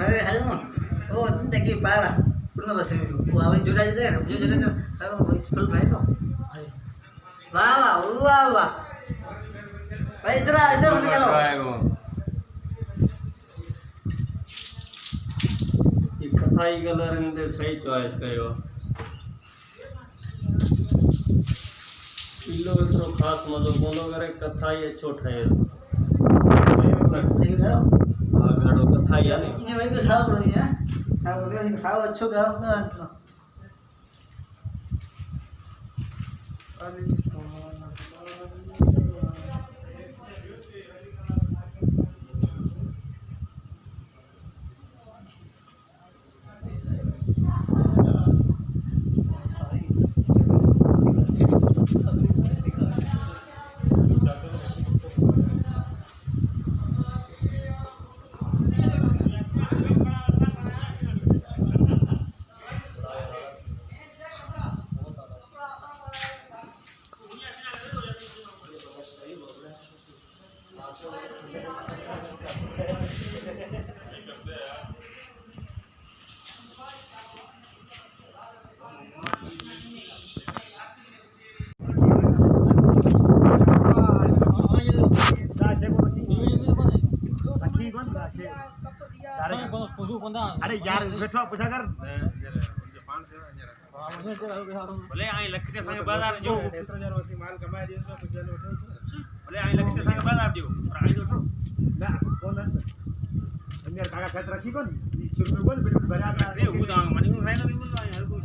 अरे हेलो ओ तुम देखिए पारा पूर्ण बस में वो आवाज जुड़ा जुड़ा है ना जो जुड़ा ना फुल भाई तो वाह वाह वाह वाह भाई इधर निकलो ये कथाई कलर इंदे सही चॉइस कयो किलो एतरो खास मजो कोनो करे कथाई अच्छो ठहे देखो आ गाड़ो कथाई है ने इने भाई साव बोल दिया साव बोल दिया साव अच्छो करो ना अंत अरे यार बैठो पूछा कर भले आई लखते संग बाजार जो 13000 वसी माल कमाए दियो तो जल उठो भले आई लखते संग बाजार दियो पर आई उठो ना कौन अन्य काका खत रखी कौन 20 रुपए बोल बिल्कुल बाजार रे हूं दांग मनी हूं है ना बोल आई हर को